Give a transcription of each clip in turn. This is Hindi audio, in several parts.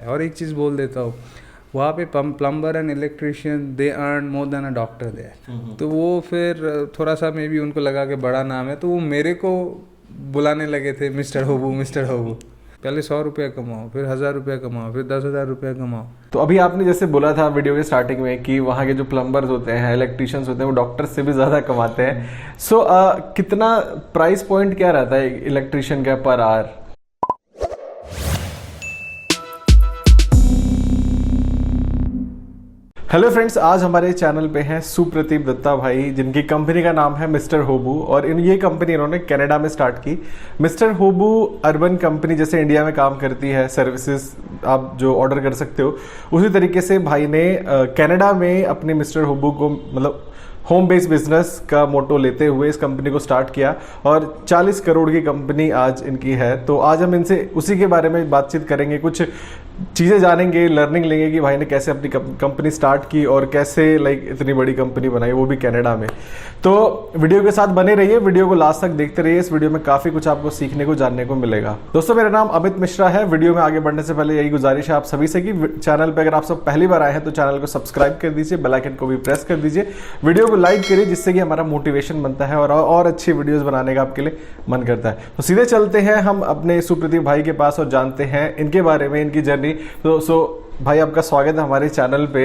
और एक चीज़ बोल देता हूँ, वहाँ पे plumber and electrician they earn more than a doctor there. तो वो फिर थोड़ा सा मे बी उनको लगा कि बड़ा नाम है, तो वो मेरे को बुलाने लगे थे मिस्टर होबू मिस्टर होबू। पहले 100 रुपया कमाओ, फिर 1000 रुपया कमाओ, फिर 10,000 रुपया कमाओ। तो अभी आपने जैसे बोला था वीडियो के स्टार्टिंग में कि वहाँ के जो प्लम्बर्स होते हैं, इलेक्ट्रिशियंस होते हैं, वो डॉक्टर से भी ज़्यादा कमाते हैं। सो कितना प्राइस पॉइंट क्या रहता है इलेक्ट्रिशियन का पर आवर? हेलो फ्रेंड्स, आज हमारे चैनल पे हैं सुप्रतीप दत्ता भाई, जिनकी कंपनी का नाम है मिस्टर होबू। और ये कंपनी इन्होंने कनाडा में स्टार्ट की। मिस्टर होबू अर्बन कंपनी जैसे इंडिया में काम करती है, सर्विसेज आप जो ऑर्डर कर सकते हो, उसी तरीके से भाई ने कनाडा में अपने मिस्टर होबू को मतलब होम बेस्ड बिजनेस का मोटो लेते हुए इस कंपनी को स्टार्ट किया। और 40 करोड़ की कंपनी आज इनकी है। तो आज हम इनसे उसी के बारे में बातचीत करेंगे, कुछ चीज़ें जानेंगे, लर्निंग लेंगे कि भाई ने कैसे अपनी कंपनी स्टार्ट की और कैसे इतनी बड़ी कंपनी बनाई, वो भी कनाडा में। तो वीडियो के साथ बने रहिए, वीडियो को लास्ट तक देखते रहिए। इस वीडियो में काफ़ी कुछ आपको सीखने को, जानने को मिलेगा। दोस्तों, मेरा नाम अमित मिश्रा है। वीडियो में आगे बढ़ने से पहले यही गुजारिश है आप सभी से कि चैनल पर अगर आप सब पहली बार आए हैं तो चैनल को सब्सक्राइब कर दीजिए, बेल आइकन को भी प्रेस कर दीजिए, वीडियो को लाइक करिए, जिससे कि हमारा मोटिवेशन बनता है और अच्छी वीडियोस बनाने का आपके लिए मन करता है। तो सीधे चलते हैं हम अपने सुप्रदीप भाई के पास और जानते हैं इनके बारे में, इनकी जर्नी। तो भाई, आपका स्वागत है हमारे चैनल पे।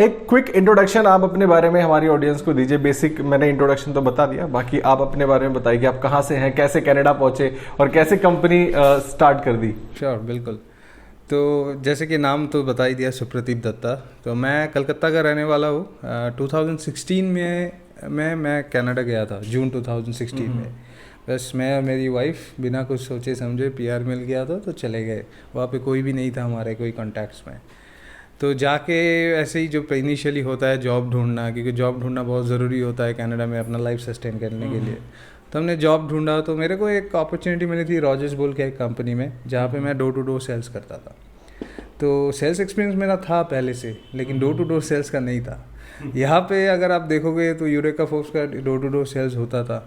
एक क्विक इंट्रोडक्शन आप अपने बारे में हमारी ऑडियंस को दीजिए। बेसिक मैंने इंट्रोडक्शन तो बता दिया, बाकी आप अपने बारे में बताइए कि आप कहाँ से हैं, कैसे कनाडा पहुंचे और कैसे कंपनी स्टार्ट कर दी। श्योर, बिल्कुल। तो जैसे कि नाम तो बता ही दिया, सुप्रतीप दत्ता। तो मैं कलकत्ता का रहने वाला हूँ। 2016 में मैं कनाडा गया था, जून 2016 में। बस मैं और मेरी वाइफ बिना कुछ सोचे समझे पीआर मिल गया था तो चले गए। वहाँ पे कोई भी नहीं था हमारे, कोई कॉन्टैक्ट्स में। तो जाके ऐसे ही जो इनिशियली होता है जॉब ढूंढना, क्योंकि जॉब ढूंढना बहुत ज़रूरी होता है कनाडा में अपना लाइफ सस्टेन करने के लिए। तो हमने जॉब ढूंढा, तो मेरे को एक अपॉर्चुनिटी मिली थी रॉजर्स बोल के एक कंपनी में, जहाँ पे मैं डोर टू डोर सेल्स करता था। तो सेल्स एक्सपीरियंस मेरा था पहले से, लेकिन डोर टू डोर सेल्स का नहीं था। यहाँ पे अगर आप देखोगे तो यूरेका फोर्ब्स का डोर टू डोर सेल्स होता था।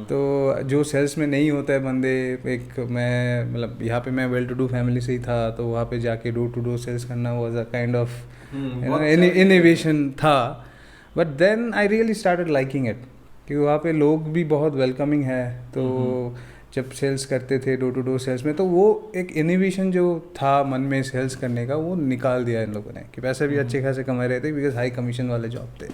तो जो सेल्स में नहीं होता है बंदे, एक मैं मतलब यहाँ पे मैं वेल टू डू फैमिली से ही था, तो वहाँ पे जाके डोर टू डोर सेल्स करना was a kind of innovation था। But then I really started liking it, क्योंकि वहाँ पे लोग भी बहुत वेलकमिंग है। तो जब सेल्स करते थे डोर टू डोर सेल्स में, तो वो एक इनोवेशन जो था मन में सेल्स करने का, वो निकाल दिया इन लोगों ने, कि पैसे भी अच्छे खासे कमा रहे थे, बिकॉज हाई कमीशन वाले जॉब थे।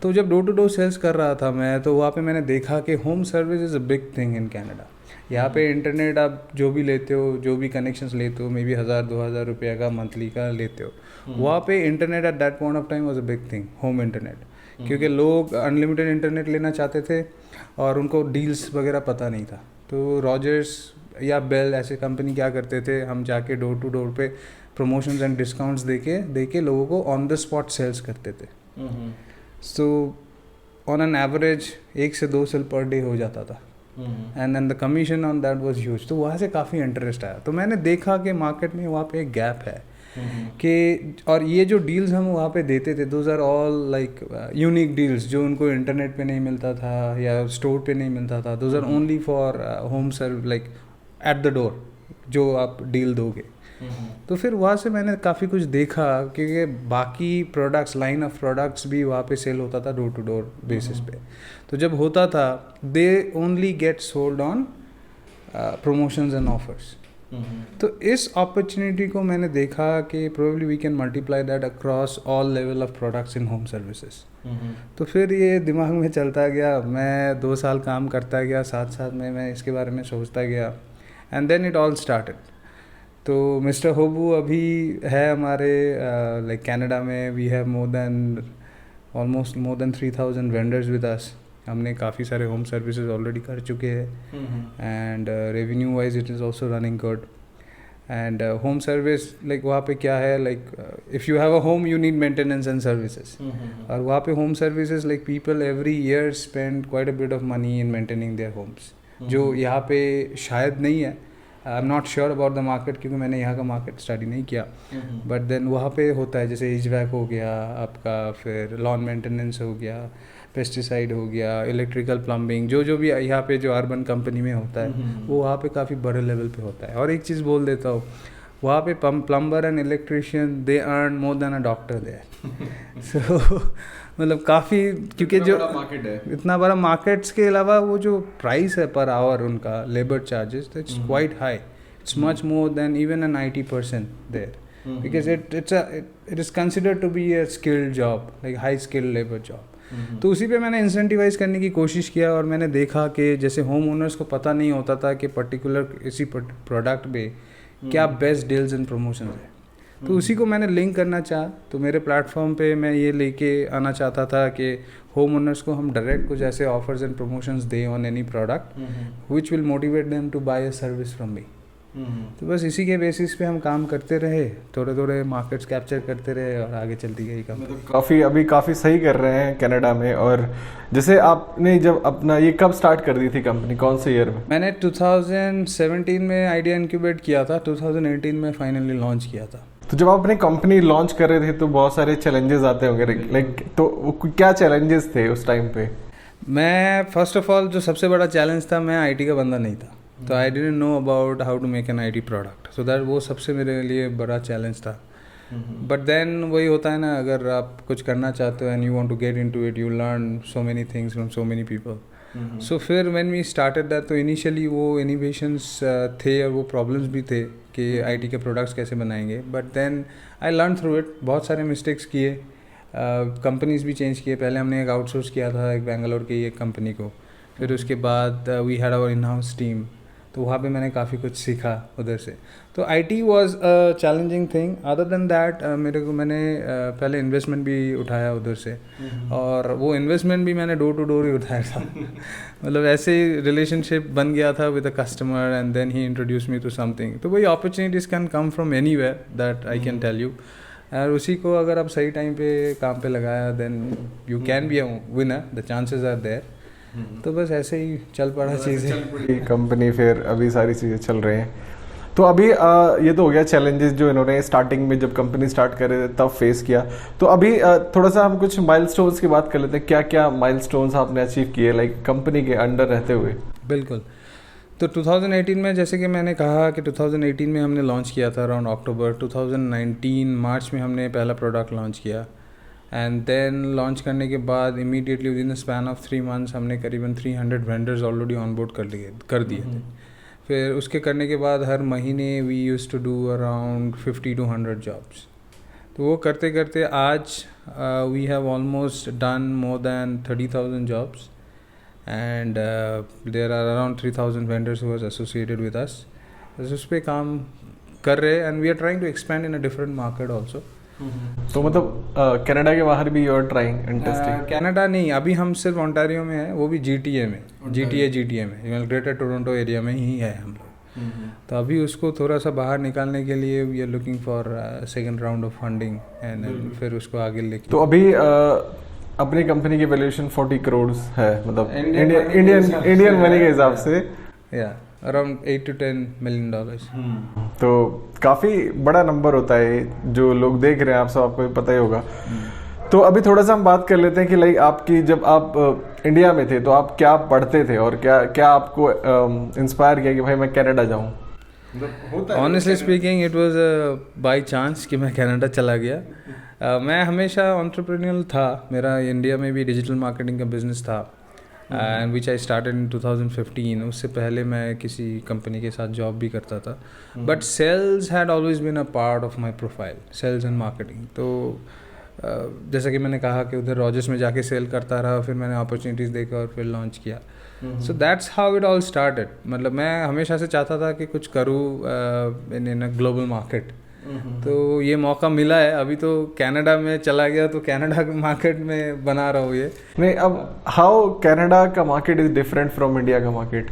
तो जब डोर टू डोर सेल्स कर रहा था मैं, तो वहाँ पे मैंने देखा कि home service is a big thing in Canada. यहाँ पे इंटरनेट आप जो भी लेते हो, जो भी कनेक्शंस लेते हो, मे बी 1000-2000 रुपये का मंथली का लेते हो, वहाँ पे internet at that point of time was a big thing, home internet. क्योंकि लोग अनलिमिटेड इंटरनेट लेना चाहते थे और उनको डील्स वगैरह पता नहीं था। तो रॉजर्स या बेल ऐसे कंपनी क्या करते थे, हम जाके डोर टू डोर पे प्रमोशंस एंड डिस्काउंट्स देके लोगों को ऑन द स्पॉट सेल्स करते थे। सो ऑन एन एवरेज 1 से 2 सेल पर डे हो जाता था, and then the commission on that was huge. तो वहाँ से काफ़ी इंटरेस्ट आया। तो मैंने देखा कि मार्केट में वहाँ पे एक गैप है कि, और ये जो डील्स हम वहाँ पे देते थे, those are all like unique deals, जो उनको इंटरनेट पे नहीं मिलता था या स्टोर पे नहीं मिलता था। Those are only for home serve, like at the door जो आप डील दोगे। तो फिर वहाँ से मैंने काफ़ी कुछ देखा, क्योंकि बाकी प्रोडक्ट्स, लाइन ऑफ प्रोडक्ट्स भी वहाँ पे सेल होता था डोर टू डोर बेसिस पे। तो जब होता था, they only get sold on promotions and offers. तो इस अपॉर्चुनिटी को मैंने देखा कि probably we can multiply that across all level of products in home services. तो फिर ये दिमाग में चलता गया, मैं 2 साल काम करता गया, साथ साथ में मैं इसके बारे में सोचता गया, and then it all started. तो मिस्टर होबू अभी है हमारे लाइक कनाडा में, we have almost more than 3000 vendors with us. हमने काफ़ी सारे होम सर्विसेज ऑलरेडी कर चुके हैं, and revenue wise it is also running good. And home service, like वहाँ पे क्या है, like if you have a home you need maintenance and services. और वहाँ पे home services, like people every year spend quite a bit of money in maintaining their homes, जो यहाँ पे शायद नहीं है। I am not sure about the market, क्योंकि मैंने यहाँ का मार्केट स्टडी नहीं किया। बट देन वहाँ पे होता है, जैसे HVAC हो गया आपका, फिर लॉन मेंटेनेंस हो गया, पेस्टिसाइड हो गया, इलेक्ट्रिकल प्लम्बिंग, जो भी यहाँ पे जो अर्बन कंपनी में होता है, वो वहाँ पे काफ़ी बड़े लेवल पे होता है। और एक चीज़ बोल देता हूँ, वहाँ पे plumber and electrician they earn more than a doctor there. So मतलब काफ़ी, क्योंकि जो मार्केट है, इतना बड़ा मार्केट्स के अलावा वो जो प्राइस है पर आवर उनका labour charges, it's quite high, it's much more than even an IT person there, because it is considered to be a skilled job, like high skilled labour job. तो उसी पे मैंने इंसेंटिवाइज करने की कोशिश किया, और मैंने देखा कि जैसे होम ओनर्स को पता नहीं होता था कि पर्टिकुलर इसी प्रोडक्ट पे क्या बेस्ट डील्स एंड प्रमोशन है, तो उसी को मैंने लिंक करना चाहा। तो मेरे प्लेटफॉर्म पे मैं ये लेके आना चाहता था कि होम ओनर्स को हम डायरेक्ट कुछ ऐसे ऑफर्स एंड प्रमोशंस दें on any product which will motivate them to buy a service from me. तो बस इसी के बेसिस पे हम काम करते रहे, थोड़े थोड़े मार्केट्स कैप्चर करते रहे और आगे चलती गई काम। मतलब काफ़ी सही कर रहे हैं कनाडा में। और जैसे आपने जब अपना ये कब स्टार्ट कर दी थी कंपनी, कौन से ईयर में? मैंने 2017 में आइडिया इंक्यूबेट किया था, 2018 में फाइनली लॉन्च किया था। तो जब आप अपनी कंपनी लॉन्च कर रहे थे तो बहुत सारे चैलेंजेस आते होंगे, लाइक तो क्या चैलेंजेस थे उस टाइम पे? मैं फर्स्ट ऑफ ऑल जो सबसे बड़ा चैलेंज था, मैं IT का बंदा नहीं था, तो I didn't know about how to make an IT product, so that वो सबसे मेरे लिए बड़ा चैलेंज था। बट देन वही होता है ना, अगर आप कुछ करना चाहते हो and you want to get into it, you learn so many things from so many people. So फिर व्हेन वी स्टार्टेड दैट, तो इनिशियली वो इनोवेशंस थे और वो प्रॉब्लम्स भी थे कि IT के प्रोडक्ट्स कैसे बनाएंगे। But then I learn through it, बहुत सारे मिस्टेक्स किए, कंपनीज भी चेंज किए। पहले हमने एक आउटसोर्स किया था एक बेंगलोर की एक कंपनी को, फिर उसके बाद we had our in house team, तो वहाँ पे मैंने काफ़ी कुछ सीखा उधर से। तो IT was a challenging thing. Other than that मैंने पहले इन्वेस्टमेंट भी उठाया उधर से, और वो इन्वेस्टमेंट भी मैंने डोर टू डोर ही उठाया था। मतलब ऐसे ही रिलेशनशिप बन गया था with a customer, and then he introduce me to something. तो वही opportunities can come from anywhere, that I can tell you. और उसी को अगर आप सही टाइम पे काम पे लगाया, then you can be a winner, the chances are there. तो बस ऐसे ही चल पड़ा चीज़ें, कंपनी, फिर अभी सारी चीज़ें चल रही हैं। तो अभी ये तो हो गया चैलेंजेस जो इन्होंने स्टार्टिंग में जब कंपनी स्टार्ट कर रहे थे तब फेस किया। तो अभी थोड़ा सा हम कुछ माइलस्टोन्स की बात कर लेते हैं। क्या क्या माइलस्टोन्स आपने अचीव किए, लाइक कंपनी के अंडर रहते हुए? बिल्कुल। तो 2018 में, जैसे कि मैंने कहा कि 2018 में हमने लॉन्च किया था अराउंड अक्टूबर। 2019 मार्च में हमने पहला प्रोडक्ट लॉन्च किया, एंड देन लॉन्च करने के बाद immediately with in the span of 3 months हमने करीबन 300 वेंडर्स ऑलरेडी ऑन बोर्ड कर दिए थे। फिर उसके करने के बाद हर महीने we used to do around 50 to 100 jobs. तो वो करते करते आज we have almost done more than 30,000 jobs, and there are around 3,000 vendors who are associated with us. उस पर काम कर रहे हैं, and we are trying to expand in a different market also. तो मतलब कनाडा के बाहर भी you are trying and testing? Canada नहीं, अभी हम सिर्फ ओंटारियो में है, वो भी GTA में, GTA में, ग्रेटर टोरंटो एरिया में ही है हम लोग। तो अभी उसको थोड़ा सा बाहर निकालने के लिए we are looking for second round of funding, and फिर उसको आगे लेके। तो अभी अपनी कंपनी की वैल्यूएशन 40 करोड़ है, मतलब इंडियन मनी के हिसाब से, या अराउंड $8 to $10 million। तो काफ़ी बड़ा नंबर होता है, जो लोग देख रहे हैं आप सब, आपको भी पता ही होगा। तो अभी थोड़ा सा हम बात कर लेते हैं कि लाइक आपकी, जब आप इंडिया में थे तो आप क्या पढ़ते थे, और क्या क्या आपको इंस्पायर किया कि भाई मैं कनाडा जाऊँ? Honestly speaking it was by chance कि मैं कनाडा चला गया। मैं हमेशा एंटरप्रेन्योर था, मेरा इंडिया में भी डिजिटल मार्केटिंग का बिजनेस था, and which I started in 2015। उससे पहले मैं किसी कंपनी के साथ जॉब भी करता था, but sales had always been a part of my profile, sales and marketing. तो जैसा कि मैंने कहा कि उधर रॉजर्स में जाके सेल करता रहा, फिर मैंने अपॉर्चुनिटीज़ देखा और फिर लॉन्च किया। So that's how it all started. मतलब मैं हमेशा से चाहता था कि कुछ करूँ इन अ ग्लोबल मार्केट। तो ये मौका मिला है, अभी तो कनाडा में चला गया, तो कनाडा के मार्केट में बना रहा हूँ ये। नहीं, अब हाउ कनाडा का market is different from India का market?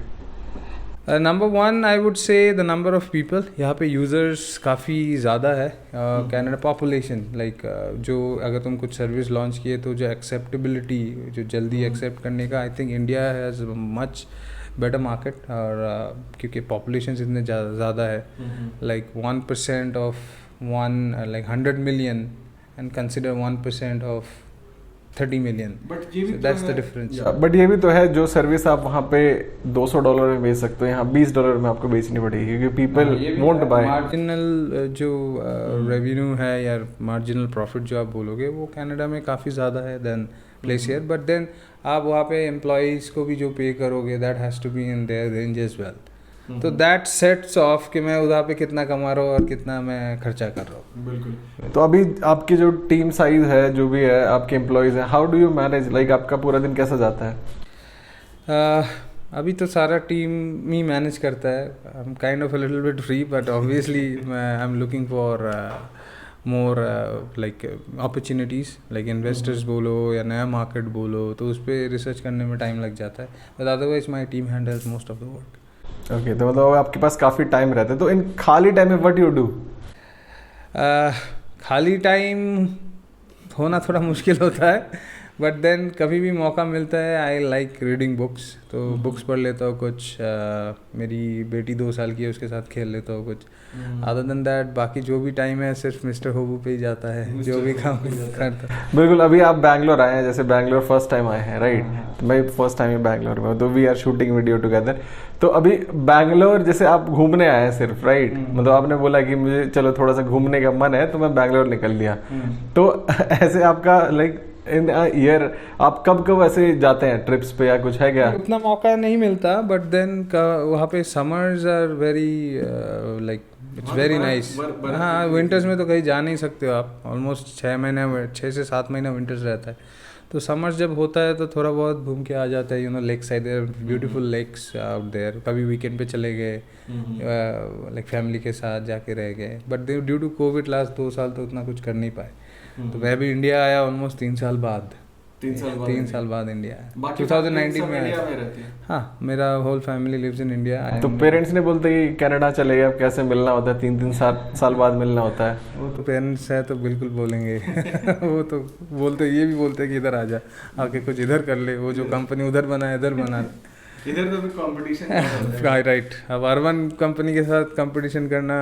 Number 1 I would say the number of people, यहाँ पे यूज़र्स काफ़ी ज़्यादा है। कनाडा पॉपुलेशन, लाइक जो अगर तुम कुछ सर्विस लॉन्च किए तो जो एक्सेप्टेबिलिटी, जो जल्दी एक्सेप्ट करने का, I think India has much better market. और क्योंकि पॉपुलेशन इतने ज़्यादा है, like 1% of 100 million, and consider 1% of 30 million. But ये भी So that's the difference. But ये भी तो है, जो सर्विस आप वहाँ पे $200 में बेच सकते हो, यहाँ $20 में आपको बेचनी पड़ेगी, क्योंकि पीपल वोंट बाय. मार्जिनल जो रेवेन्यू है या मार्जिनल प्रॉफिट जो आप बोलोगे वो कनाडा में काफ़ी ज़्यादा है than place here, but then आप वहाँ पे एम्प्लॉयज़ को भी जो पे करोगे that has to be in their range as well. तो दैट सेट्स ऑफ कि मैं उधर पे कितना कमा रहा हूँ और कितना मैं खर्चा कर रहा हूँ. बिल्कुल. तो अभी आपकी जो टीम साइज है, जो भी है, आपके एम्प्लॉयज हैं, how do you manage, like आपका पूरा दिन कैसा जाता है? अभी तो सारा टीम ही मैनेज करता है. I am kind of a little bit free, but obviously I am looking for more like opportunities, like investors बोलो या नया मार्केट बोलो, तो उस पर रिसर्च करने में टाइम लग जाता है. But otherwise my team handles most of the work. Okay, तो मतलब आपके पास काफ़ी टाइम रहता है. तो इन खाली टाइम में व्हाट यू डू? खाली टाइम होना थोड़ा मुश्किल होता है, बट देन कभी भी मौका मिलता है आई लाइक रीडिंग बुक्स, तो बुक्स पढ़ लेता हूँ कुछ. मेरी बेटी 2 साल की है, उसके साथ खेल लेता हूँ कुछ. अदर देन दैट बाकी जो भी टाइम है सिर्फ मिस्टर होबू पे ही जाता है, जो भी काम करता है. बिल्कुल. अभी आप बैंगलोर आए हैं, जैसे बैंगलोर फर्स्ट टाइम आए हैं, राइट? तो मैं फर्स्ट टाइम बैंगलोर में, तो we are shooting video together. तो अभी बैंगलोर जैसे आप घूमने आए हैं सिर्फ, राइट? मतलब आपने बोला कि मुझे चलो थोड़ा सा घूमने का मन है, तो मैं बैंगलोर निकल लिया. तो ऐसे आपका लाइक इन ईयर आप कब कब ऐसे जाते हैं ट्रिप्स पे, या कुछ है क्या? उतना मौका नहीं मिलता, बट देन वहाँ पे summers are very like it's very nice. हाँ, विंटर्स में तो कहीं जा नहीं सकते हो आप. ऑलमोस्ट 6 से 7 महीना विंटर्स रहता है. तो समर्स जब होता है तो थोड़ा बहुत घूम के आ जाता है. You know, lake side there beautiful lakes out there. कभी वीकेंड पे चले गए, लाइक फैमिली के साथ जाके रह गए. But due to COVID last 2 साल तो उतना कुछ कर नहीं पाए. तो मैं भी इंडिया आया ऑलमोस्ट 3 साल बाद. 3 साल बाद इंडिया आया. 2019 में आया. हाँ, मेरा whole family lives in India. तो पेरेंट्स ने बोलते कि कनाडा चले गए, अब कैसे मिलना होता है, 3 साल बाद मिलना होता है. वो तो पेरेंट्स है तो बिल्कुल बोलेंगे. वो तो बोलते, ये भी बोलते हैं कि इधर आ जा, आके कुछ इधर कर ले. वो जो कंपनी उधर बना है इधर बना. इधर तो कंपटीशन राइट. अब अर्बन कंपनी के साथ कंपटीशन करना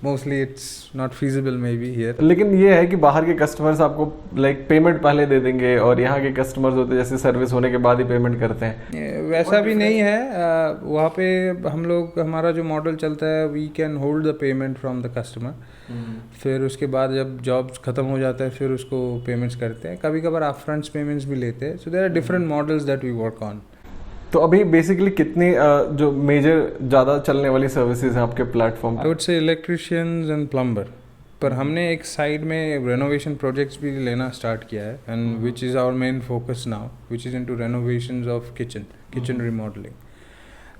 mostly it's not feasible may be here. लेकिन ये है कि बाहर के कस्टमर्स आपको लाइक पेमेंट पहले दे देंगे, और यहाँ के कस्टमर्स होते हैं जैसे सर्विस होने के बाद ही पेमेंट करते हैं. वैसा भी नहीं है. वहाँ पे हम लोग, हमारा जो मॉडल चलता है, we can hold the payment from the customer. फिर उसके बाद जब जॉब खत्म हो जाता है फिर उसको पेमेंट्स करते हैं. कभी कभार आप फ्रंट्स पेमेंट्स भी लेते हैं. So there are different models that we work on. तो अभी बेसिकली कितनी जो मेजर ज़्यादा चलने वाली सर्विसेज हैं आपके प्लेटफॉर्म? आई वुड से इलेक्ट्रिशियंस एंड प्लम्बर. पर हमने एक साइड में रेनोवेशन प्रोजेक्ट्स भी लेना स्टार्ट किया है, and which is our main focus now, which is into renovations of kitchen remodelling.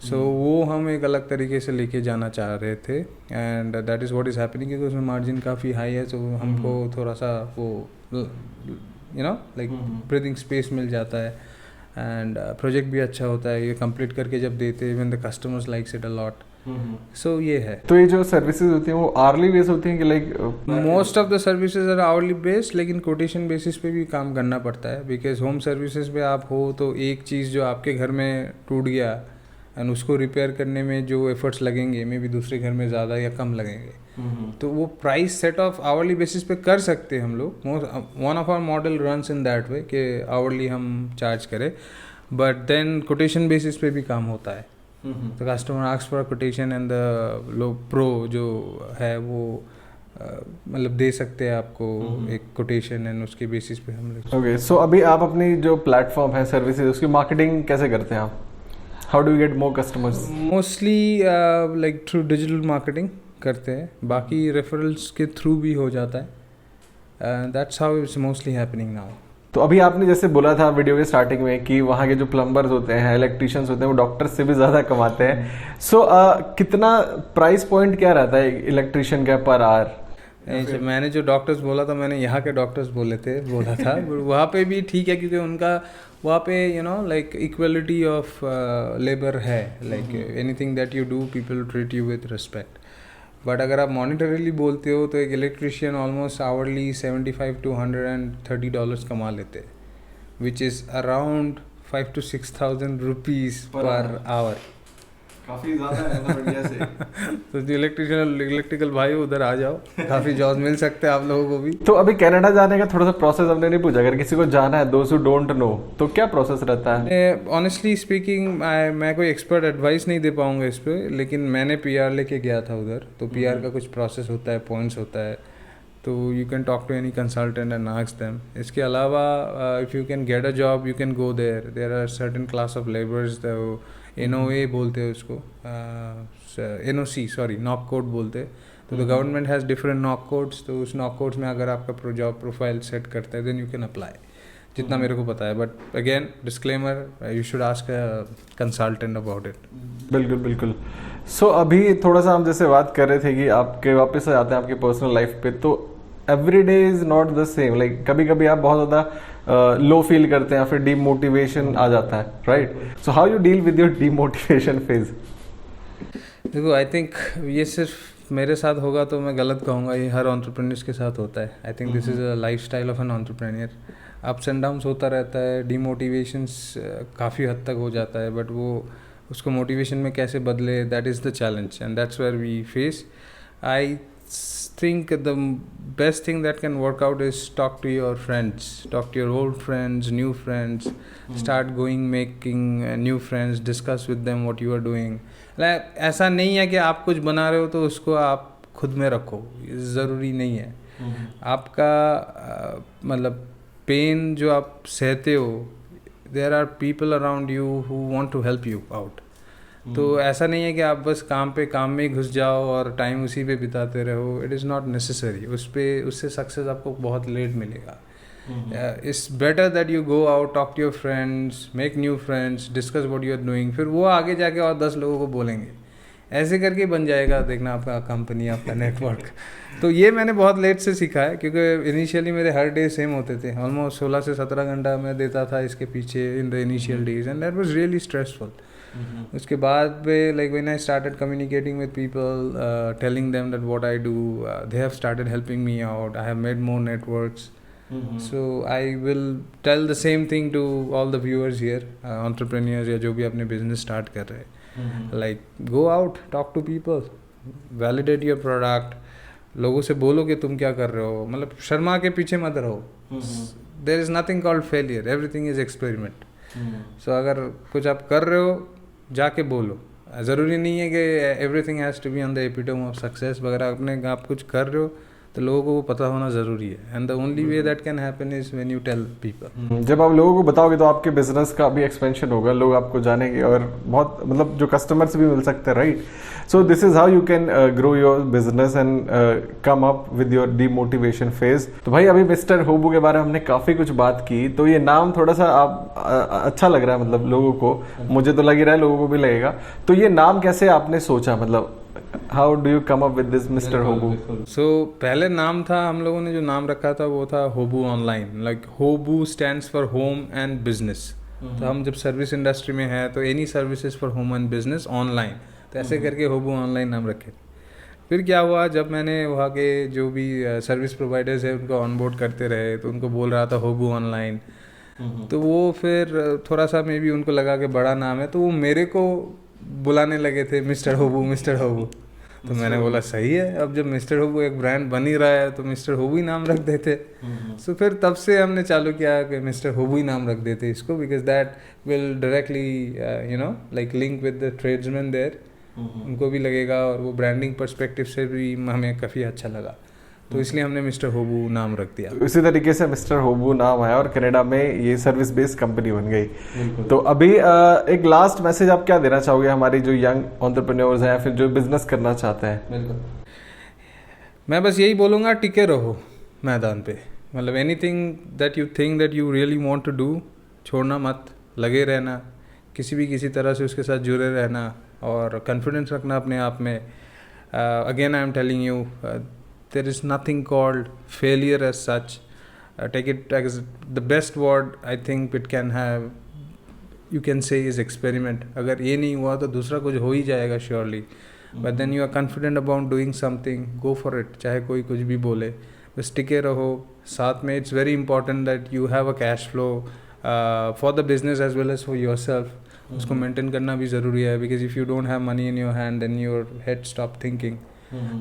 So वो हम एक अलग तरीके से लेके जाना चाह रहे थे, and that is what is happening, क्योंकि उसमें मार्जिन काफ़ी हाई है. तो हमको थोड़ा सा वो you know like breathing space मिल जाता है, एंड प्रोजेक्ट भी अच्छा होता है. ये कंप्लीट करके जब देते हैं, when the customers likes it a lot. So ये है. तो ये जो सर्विसेज होती हैं वो आवरली बेस होती हैं कि like? Most of the services are hourly based, लेकिन कोटेशन बेसिस पे भी काम करना पड़ता है. बिकॉज होम सर्विसेज पे आप हो तो एक चीज़ जो आपके घर में टूट गया एंड उसको रिपेयर करने में जो एफर्ट्स लगेंगे मे भी दूसरे घर में ज़्यादा या कम लगेंगे. तो वो price set of hourly basis पे कर सकते हैं हम लोग. One of our model runs in that way कि आवरली हम चार्ज करें, बट देन कोटेशन बेसिस पे भी काम होता है. तो customer asks for quotation and the low pro जो है वो मतलब दे सकते हैं आपको एक कोटेशन, एंड उसके बेसिस पे हम लोग. ओके, सो अभी आप अपनी जो प्लेटफॉर्म है सर्विसेज, उसकी मार्केटिंग कैसे करते हैं आप? How do you get more customers? Mostly like through digital marketing करते हैं. बाकी रेफरल्स के थ्रू भी हो जाता है. That's how it's mostly happening now. तो अभी आपने जैसे बोला था वीडियो के स्टार्टिंग में कि वहाँ के जो प्लम्बर्स होते हैं, इलेक्ट्रिशियंस होते हैं, वो डॉक्टर्स से भी ज़्यादा कमाते हैं. सो कितना प्राइस पॉइंट क्या रहता है इलेक्ट्रिशियन का पर आवर? मैंने जो डॉक्टर्स बोला था, मैंने यहाँ के डॉक्टर्स बोला था. वहाँ पे भी ठीक है, क्योंकि उनका वहाँ पे you know like equality of labour है. Like anything that you do people treat you with respect. But अगर आप मॉनिटरीली बोलते हो तो एक इलेक्ट्रिशियन ऑलमोस्ट आवरली $75 to $130 कमा लेते हैं, which is around 5,000 to 6,000 rupees per hour. काफी ज्यादा है मतलब इंडिया से। तो जो इलेक्ट्रिकल भाई उधर आ जाओ, काफ़ी जॉब मिल सकते हैं आप लोगों को भी। तो अभी कनाडा जाने का थोड़ा सा प्रोसेस हमने नहीं पूछा, अगर किसी को जाना है, दोस्त हु डोंट नो, तो क्या प्रोसेस रहता है? ऑनेस्टली स्पीकिंग मैं कोई एक्सपर्ट एडवाइस नहीं दे पाऊंगा इस पे, लेकिन मैंने पीआर लेके गया था उधर, तो पीआर का कुछ प्रोसेस होता है, पॉइंट्स होता है, तो you can talk to any consultant and ask them. इसके अलावा if you can get a job you can go there, there are certain class of labours, NOA बोलते हैं उसको, NOC सॉरी, नॉक कोड बोलते हैं। तो the government has different knock codes, तो उस नॉक कोड्स में अगर आपका जॉब प्रोफाइल सेट करता है देन यू कैन अप्लाई, जितना मेरे को पता है। But again disclaimer, you should ask a consultant about it. बिल्कुल बिल्कुल। सो अभी थोड़ा सा हम जैसे बात कर रहे थे कि आपके वापस आ जाते हैं आपकी पर्सनल लाइफ पे, तो every day is not the same, like कभी कभी आप बहुत ज़्यादा लो फील करते हैं या फिर डीमोटिवेशन आ जाता है, right? So how you deal with your demotivation phase? देखो, आई थिंक ये सिर्फ मेरे साथ होगा तो मैं गलत कहूँगा, ये हर एंटरप्रेन्योर्स के साथ होता है। I think this is a life style of an entrepreneur. Ups and downs होता रहता है, डीमोटिवेशंस काफ़ी हद तक हो जाता है, बट वो उसको मोटिवेशन में कैसे बदले, that is the challenge and that's where we face. I think the best thing that can work out is talk to your friends, talk to your old friends, new friends, start going making new friends, discuss with them what you are doing. like ऐसा नहीं है कि आप कुछ बना रहे हो तो उसको आप खुद में रखो, ज़रूरी नहीं है। आपका मतलब पेन जो आप सहते हो, there are people around you who want to help you out. तो ऐसा नहीं है कि आप बस काम में ही घुस जाओ और टाइम उसी पे बिताते रहो, इट इज़ नॉट नेसेसरी। उससे सक्सेस आपको बहुत लेट मिलेगा। It's better that you go out, talk to your friends, make new friends, discuss what you are doing, फिर वो आगे जाके और 10 लोगों को बोलेंगे, ऐसे करके बन जाएगा देखना आपका कंपनी, आपका नेटवर्क। तो ये मैंने बहुत लेट से सीखा है, क्योंकि इनिशियली मेरे हर डे सेम होते थे, ऑलमोस्ट 16 से 17 घंटा मैं देता था इसके पीछे in the initial days and that was really stressful. उसके बाद में like when I started communicating with people, telling them that what I do, they have started helping me out, I have made more networks. So I will tell the same thing to all the viewers here, entrepreneurs या जो भी अपने बिजनेस स्टार्ट कर रहे हैं, like go out, talk to people, validate your product, लोगों से बोलो कि तुम क्या कर रहे हो, मतलब शर्मा के पीछे मत रहो। There is nothing called failure, everything is experiment. So अगर कुछ आप कर रहे हो जाके बोलो, ज़रूरी नहीं है कि everything has to be on the epitome of success वगैरह। अपने आप कुछ कर रहे हो तो लोगों को वो पता होना ज़रूरी है, and the only way that can happen is when you tell people. जब आप लोगों को बताओगे तो आपके बिजनेस का भी एक्सपेंशन होगा, लोग आपको जानेंगे और बहुत मतलब जो कस्टमर्स भी मिल सकते हैं, right? So this is how you can grow your business and come up with your demotivation phase. तो भाई अभी मिस्टर होबू के बारे में हमने काफी कुछ बात की, तो ये नाम थोड़ा सा अच्छा लग रहा है, मतलब लोगों को, मुझे तो लग ही रहा है लोगों को भी लगेगा। तो ये नाम कैसे आपने सोचा, मतलब how do you come up with this mister Hobu? So पहले नाम था, हम लोगों ने जो नाम रखा था वो था Hobu online. Like Hobu stands for home and business. तो हम जब सर्विस इंडस्ट्री में है तो any services for home and business online, तो ऐसे करके होबू ऑनलाइन नाम रखे। फिर क्या हुआ, जब मैंने वहाँ के जो भी सर्विस प्रोवाइडर्स है उनको ऑनबोर्ड करते रहे, तो उनको बोल रहा था होबू ऑनलाइन, तो वो फिर थोड़ा सा मे बी उनको लगा कि बड़ा नाम है, तो वो मेरे को बुलाने लगे थे मिस्टर होबू, मिस्टर होबू। तो मैंने बोला सही है, अब जब मिस्टर होबू एक ब्रांड बन ही रहा है तो मिस्टर होबू ही नाम रख देते। सो फिर तब से हमने चालू किया कि मिस्टर होबू ही नाम रख देते इसको, because that will directly you know like link with the tradesman there, उनको भी लगेगा और वो ब्रांडिंग पर्सपेक्टिव से भी हमें काफ़ी अच्छा लगा, तो इसलिए हमने मिस्टर होबू नाम रख दिया। इसी तरीके से मिस्टर होबू नाम आया और कनाडा में ये सर्विस बेस्ड कंपनी बन गई। तो अभी एक लास्ट मैसेज आप क्या देना चाहोगे हमारी जो यंग एंटरप्रेन्योर्स हैं या फिर जो बिजनेस करना चाहते हैं? बिल्कुल, मैं बस यही बोलूँगा, टिके रहो मैदान पे, मतलब anything that you think that you really want to do, छोड़ना मत, लगे रहना, किसी तरह से उसके साथ जुड़े रहना और कॉन्फिडेंस रखना अपने आप में। Again I am telling you, there is nothing called failure as such. Take it as the best word I think it can have, you can say, is experiment. अगर ये नहीं हुआ तो दूसरा कुछ हो ही जाएगा surely, but then you are confident about doing something, go for it, चाहे कोई कुछ भी बोले, बस टिके रहो साथ में। It's very important that you have a cash flow for the business as well as for yourself. उसको मेंटेन करना भी ज़रूरी है, because if you don't have money in your hand then your head stop thinking.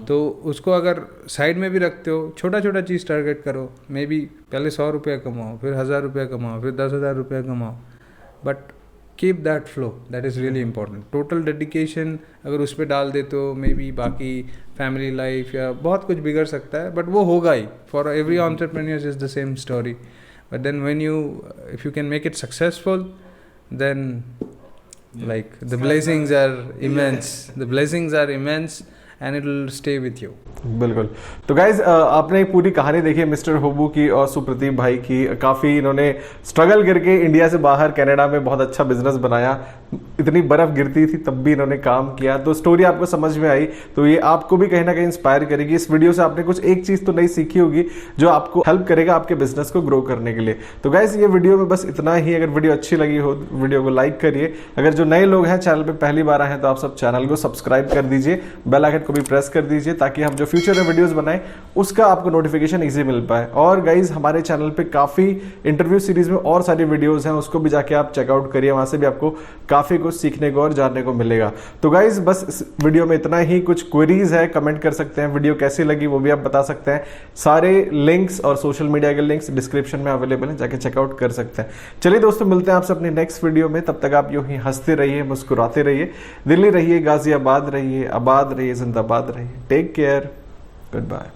तो उसको अगर साइड में भी रखते हो, छोटा छोटा चीज़ टारगेट करो, मे बी पहले 100 रुपया कमाओ, फिर 1000 रुपया कमाओ, फिर 10,000 रुपया कमाओ, but keep that flow, that is really important. Total dedication अगर उस पर डाल दे तो मे बी बाकी फैमिली लाइफ या बहुत कुछ बिगड़ सकता है, बट वो होगा ही। For every entrepreneur is the same story, but then when you if you can make it successful, then like the blessings are immense and it will stay with you. बिल्कुल। तो गाइज आपने पूरी कहानी देखी मिस्टर होबू की और सुप्रतीप भाई की। काफ़ी इन्होंने स्ट्रगल करके इंडिया से बाहर कनाडा में बहुत अच्छा बिजनेस बनाया। इतनी बर्फ गिरती थी तब भी इन्होंने काम किया। तो स्टोरी आपको समझ में आई तो ये आपको भी कहीं ना कहीं इंस्पायर करेगी। इस वीडियो से आपने कुछ एक चीज़ तो नई सीखी होगी जो आपको हेल्प करेगा आपके बिजनेस को ग्रो करने के लिए। तो गाइज ये वीडियो में बस इतना ही। अगर वीडियो अच्छी लगी हो वीडियो को लाइक करिए। अगर जो नए लोग हैं चैनल पर पहली बार आए हैं तो आप सब चैनल को सब्सक्राइब कर दीजिए, बेल आइकन को भी प्रेस कर दीजिए ताकि हम जो फ्यूचर में वीडियोस बनाएं उसका आपको नोटिफिकेशन इजी मिल पाए। और गाइज हमारे चैनल पे काफी इंटरव्यू सीरीज में और सारी वीडियोस हैं, उसको भी जाके आप चेकआउट करिए, वहां से भी आपको काफी कुछ सीखने को और जानने को मिलेगा। तो गाइज बस इस वीडियो में इतना ही। कुछ क्वेरीज है कमेंट कर सकते हैं, वीडियो कैसी लगी वो भी आप बता सकते हैं। सारे लिंक्स और सोशल मीडिया के लिंक्स डिस्क्रिप्शन में अवेलेबल हैं, जाके चेकआउट कर सकते हैं। चलिए दोस्तों मिलते हैं आपसे अपनी नेक्स्ट वीडियो में। तब तक आप यूं ही हंसते रहिए, मुस्कुराते रहिए, दिल्ली रहिए, गाजियाबाद रहिए, आबाद रहिए, जिंदाबाद रहिए। Take care, good bye.